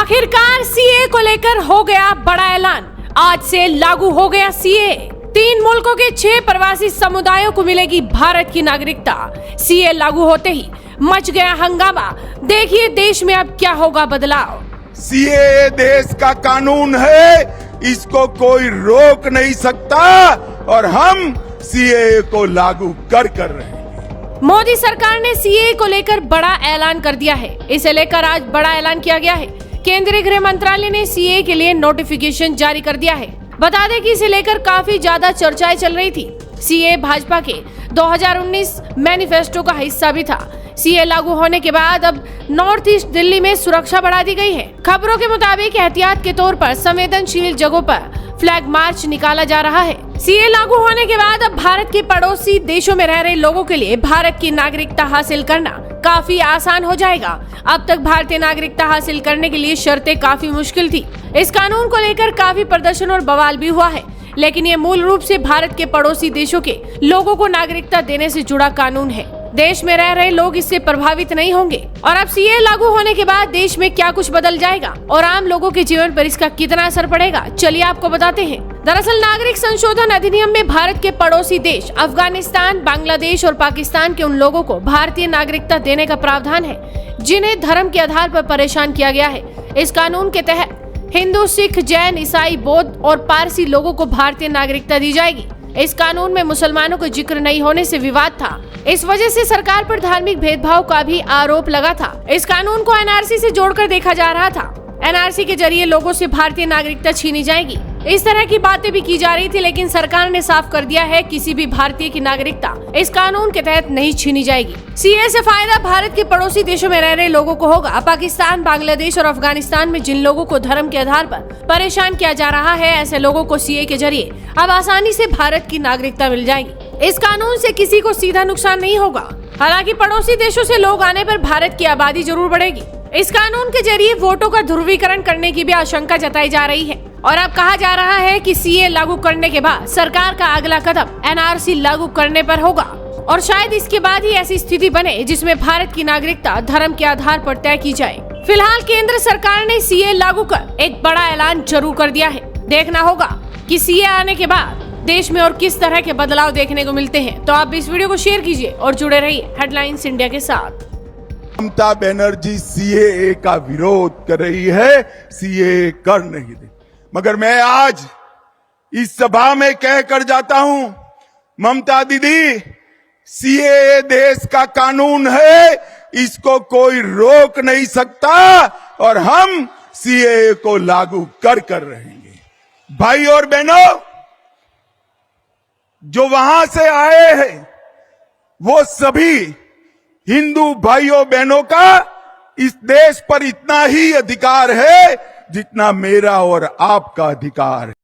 आखिरकार सीए को लेकर हो गया बड़ा ऐलान। आज से लागू हो गया सीए। 3 मुल्कों के 6 प्रवासी समुदायों को मिलेगी भारत की नागरिकता। सीए लागू होते ही मच गया हंगामा। देखिए देश में अब क्या होगा बदलाव। सीए देश का कानून है, इसको कोई रोक नहीं सकता और हम सीए को लागू कर रहे हैं। मोदी सरकार ने सीए को लेकर बड़ा ऐलान कर दिया है। इसे लेकर आज बड़ा ऐलान किया गया है। केंद्रीय गृह मंत्रालय ने सीए के लिए नोटिफिकेशन जारी कर दिया है। बता दें कि इसे लेकर काफी ज्यादा चर्चाएं चल रही थी। सीए भाजपा के 2019 मैनिफेस्टो का हिस्सा भी था। सीए लागू होने के बाद अब नॉर्थ ईस्ट दिल्ली में सुरक्षा बढ़ा दी गई है। खबरों के मुताबिक एहतियात के तौर पर संवेदनशील जगहों पर फ्लैग मार्च निकाला जा रहा है। सीए लागू होने के बाद अब भारत के पड़ोसी देशों में रह रहे लोगों के लिए भारत की नागरिकता हासिल करना काफी आसान हो जाएगा। अब तक भारतीय नागरिकता हासिल करने के लिए शर्तें काफी मुश्किल थी। इस कानून को लेकर काफी प्रदर्शन और बवाल भी हुआ है, लेकिन ये मूल रूप से भारत के पड़ोसी देशों के लोगों को नागरिकता देने से जुड़ा कानून है। देश में रह रहे लोग इससे प्रभावित नहीं होंगे। और अब सीए लागू होने के बाद देश में क्या कुछ बदल जाएगा और आम लोगों के जीवन पर इसका कितना असर पड़ेगा, चलिए आपको बताते हैं। दरअसल नागरिक संशोधन अधिनियम में भारत के पड़ोसी देश अफगानिस्तान, बांग्लादेश और पाकिस्तान के उन लोगों को भारतीय नागरिकता देने का प्रावधान है जिन्हें धर्म के आधार पर परेशान किया गया है। इस कानून के तहत हिंदू, सिख, जैन, ईसाई, बौद्ध और पारसी लोगों को भारतीय नागरिकता दी जाएगी। इस कानून में मुसलमानों को जिक्र नहीं होने से विवाद था। इस वजह से सरकार पर धार्मिक भेदभाव का भी आरोप लगा था। इस कानून को एनआरसी से जोड़कर देखा जा रहा था। एनआरसी के जरिए लोगों से भारतीय नागरिकता छीनी जाएगी, इस तरह की बातें भी की जा रही थी, लेकिन सरकार ने साफ कर दिया है किसी भी भारतीय की नागरिकता इस कानून के तहत नहीं छीनी जाएगी। सीए से फायदा भारत के पड़ोसी देशों में रह रहे लोगों को होगा। पाकिस्तान, बांग्लादेश और अफगानिस्तान में जिन लोगों को धर्म के आधार पर परेशान किया जा रहा है, ऐसे लोगों को सीए के जरिए अब आसानी से भारत की नागरिकता मिल जाएगी। इस कानून से किसी को सीधा नुकसान नहीं होगा। हालांकि पड़ोसी देशों से लोग आने पर भारत की आबादी जरूर बढ़ेगी। इस कानून के जरिए वोटों का ध्रुवीकरण करने की भी आशंका जताई जा रही है और अब कहा जा रहा है कि सीए लागू करने के बाद सरकार का अगला कदम एनआरसी लागू करने पर होगा और शायद इसके बाद ही ऐसी स्थिति बने जिसमें भारत की नागरिकता धर्म के आधार पर तय की जाए। फिलहाल केंद्र सरकार ने सीए लागू कर एक बड़ा ऐलान जरूर कर दिया है। देखना होगा कि सीए आने के बाद देश में और किस तरह के बदलाव देखने को मिलते हैं। तो आप इस वीडियो को शेयर कीजिए और जुड़े रहिए हेडलाइंस इंडिया के साथ। ममता बनर्जी सीए का विरोध कर रही है, सीए कर नहीं दे, मगर मैं आज इस सभा में कहकर जाता हूं, ममता दीदी, सीए देश का कानून है, इसको कोई रोक नहीं सकता और हम सीए को लागू कर रहेंगे। भाई और बहनों, जो वहां से आए हैं वो सभी हिंदू भाइयों बहनों का इस देश पर इतना ही अधिकार है जितना मेरा और आपका अधिकार है।